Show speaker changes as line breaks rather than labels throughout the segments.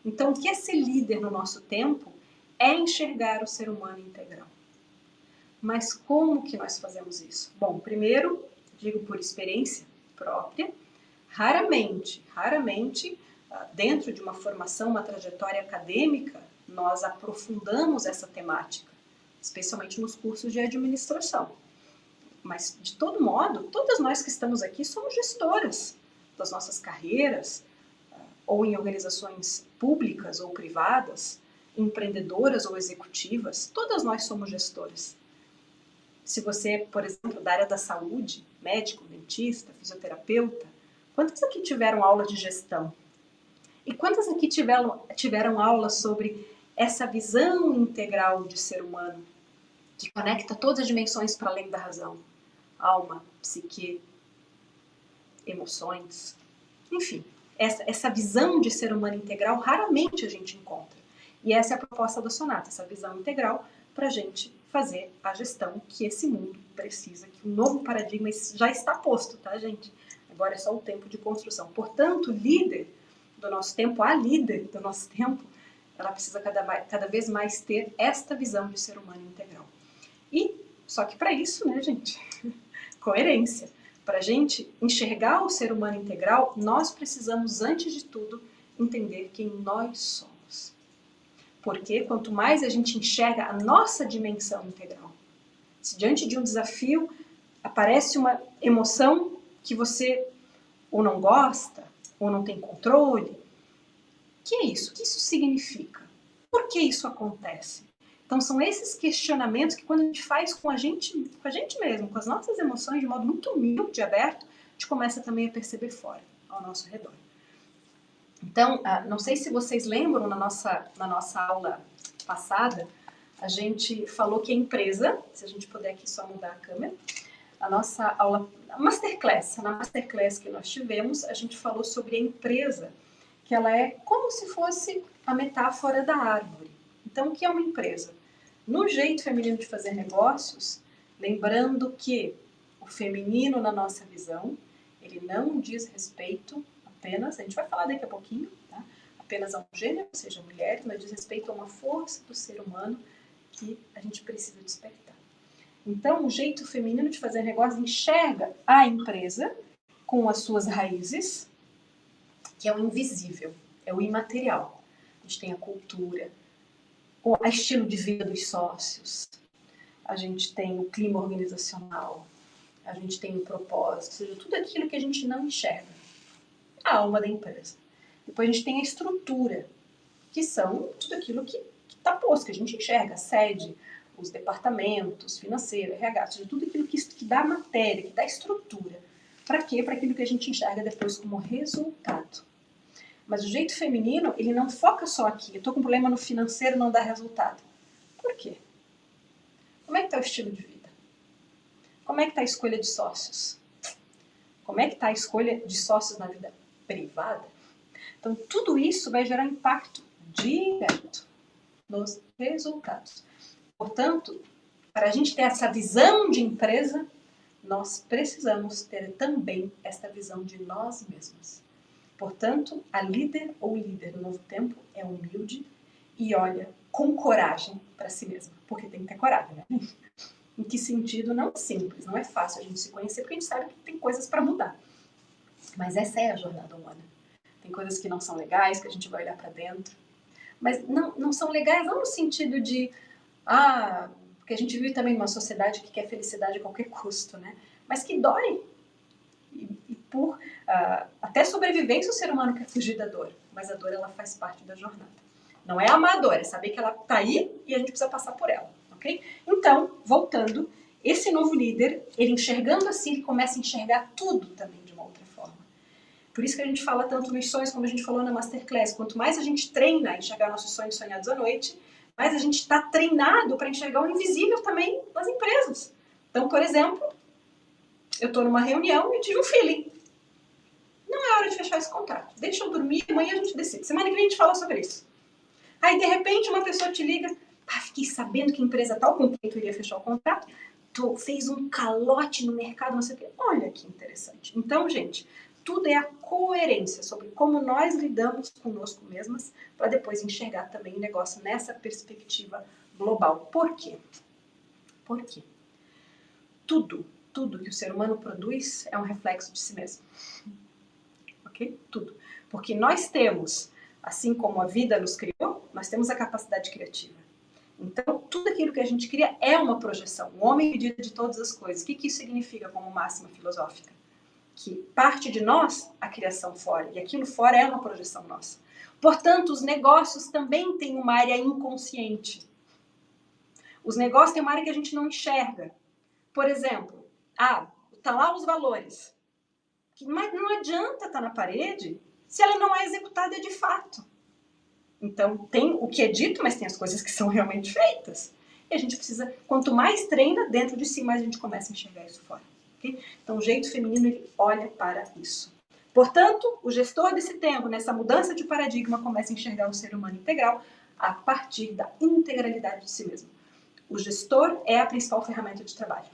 Então, o que é ser líder no nosso tempo é enxergar o ser humano integral. Mas como que nós fazemos isso? Bom, primeiro, digo por experiência própria, raramente, dentro de uma formação, uma trajetória acadêmica, nós aprofundamos essa temática, especialmente nos cursos de administração. Mas, de todo modo, todas nós que estamos aqui somos gestoras das nossas carreiras, ou em organizações públicas ou privadas, empreendedoras ou executivas, todas nós somos gestoras. Se você, por exemplo, da área da saúde, médico, dentista, fisioterapeuta, quantas aqui tiveram aula de gestão? E quantas aqui tiveram aula sobre essa visão integral de ser humano, que conecta todas as dimensões para além da razão? Alma, psique, emoções, enfim. Essa visão de ser humano integral raramente a gente encontra. E essa é a proposta da Sonata, essa visão integral para a gente fazer a gestão que esse mundo precisa, que um novo paradigma já está posto, tá, gente? Agora é só o tempo de construção. Portanto, líder do nosso tempo, a líder do nosso tempo, ela precisa cada vez mais ter esta visão de ser humano integral. E, só que para isso, né, gente, coerência. Para a gente enxergar o ser humano integral, nós precisamos, antes de tudo, entender quem nós somos. Porque quanto mais a gente enxerga a nossa dimensão integral, se diante de um desafio aparece uma emoção que você ou não gosta, ou não tem controle, o que é isso? O que isso significa? Por que isso acontece? Então são esses questionamentos que quando a gente faz com a gente mesmo, com as nossas emoções, de modo muito humilde e aberto, a gente começa também a perceber fora, ao nosso redor. Então, não sei se vocês lembram, na nossa aula passada, a gente falou que a empresa, se a gente puder aqui só mudar a câmera, a nossa aula, na masterclass que nós tivemos, a gente falou sobre a empresa, que ela é como se fosse a metáfora da árvore. Então, o que é uma empresa? No jeito feminino de fazer negócios, lembrando que o feminino, na nossa visão, ele não diz respeito apenas, a gente vai falar daqui a pouquinho, tá? Apenas a um gênero, ou seja, mulheres, mas diz respeito a uma força do ser humano que a gente precisa despertar. Então, o jeito feminino de fazer negócio enxerga a empresa com as suas raízes, que é o invisível, é o imaterial. A gente tem a cultura, o estilo de vida dos sócios, a gente tem o clima organizacional, a gente tem o propósito, ou seja, tudo aquilo que a gente não enxerga, a alma da empresa. Depois a gente tem a estrutura, que são tudo aquilo que está posto, que a gente enxerga, a sede, os departamentos, financeiro, RH, ou seja, tudo aquilo que dá matéria, que dá estrutura. Para quê? Para aquilo que a gente enxerga depois como resultado. Mas o jeito feminino, ele não foca só aqui. Eu estou com um problema no financeiro, não dá resultado. Por quê? Como é que está o estilo de vida? Como é que está a escolha de sócios? Como é que está a escolha de sócios na vida privada? Então, tudo isso vai gerar impacto direto nos resultados. Portanto, para a gente ter essa visão de empresa, nós precisamos ter também esta visão de nós mesmas. Portanto, a líder ou líder do novo tempo é humilde e olha com coragem para si mesma, porque tem que ter coragem, né? Em que sentido? Não é simples, não é fácil a gente se conhecer, porque a gente sabe que tem coisas para mudar. Mas essa é a jornada humana. Tem coisas que não são legais, que a gente vai olhar para dentro. Mas não são legais não no sentido de porque a gente vive também numa sociedade que quer felicidade a qualquer custo, né? Mas que dói. E por até sobrevivência o ser humano quer fugir da dor. Mas a dor, ela faz parte da jornada. Não é amar a dor, é saber que ela está aí e a gente precisa passar por ela, ok? Então, voltando, esse novo líder, ele enxergando assim, ele começa a enxergar tudo também de uma outra forma. Por isso que a gente fala tanto nos sonhos, como a gente falou na Masterclass. Quanto mais a gente treina a enxergar nossos sonhos sonhados à noite, mais a gente está treinado para enxergar o invisível também nas empresas. Então, por exemplo, eu estou numa reunião e tive um feeling. Não é hora de fechar esse contrato. Deixa eu dormir, amanhã a gente decide. Semana que vem a gente fala sobre isso. Aí, de repente, uma pessoa te liga. Fiquei sabendo que a empresa tal com quem tu iria fechar o contrato fez um calote no mercado, não sei o quê. Olha que interessante. Então, gente, Tudo é a coerência sobre como nós lidamos conosco mesmas para depois enxergar também o negócio nessa perspectiva global. Por quê? Por quê? Tudo que o ser humano produz é um reflexo de si mesmo. Ok? Tudo. Porque nós temos, assim como a vida nos criou, nós temos a capacidade criativa. Então, tudo aquilo que a gente cria é uma projeção. O homem é medida de todas as coisas. O que isso significa como máxima filosófica? Que parte de nós a criação fora, e aquilo fora é uma projeção nossa. Portanto, os negócios também têm uma área inconsciente. Os negócios têm uma área que a gente não enxerga. Por exemplo, tá lá os valores. Mas não adianta estar na parede se ela não é executada de fato. Então, tem o que é dito, mas tem as coisas que são realmente feitas. E a gente precisa, quanto mais treina dentro de si, mais a gente começa a enxergar isso fora. Okay? Então, o jeito feminino, ele olha para isso. Portanto, o gestor desse tempo, nessa mudança de paradigma, começa a enxergar o ser humano integral a partir da integralidade de si mesmo. O gestor é a principal ferramenta de trabalho.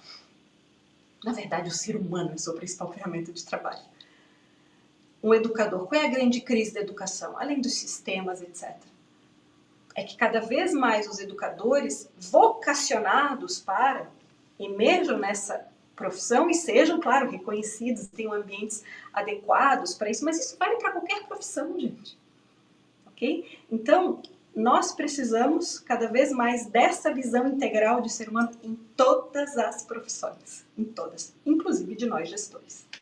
Na verdade, o ser humano é a sua principal ferramenta de trabalho. Um educador, qual é a grande crise da educação? Além dos sistemas, etc. É que cada vez mais os educadores vocacionados para emerjam nessa profissão e sejam, claro, reconhecidos, tenham ambientes adequados para isso, mas isso vale para qualquer profissão, gente. Ok? Então, nós precisamos cada vez mais dessa visão integral de ser humano em todas as profissões, em todas, inclusive de nós gestores.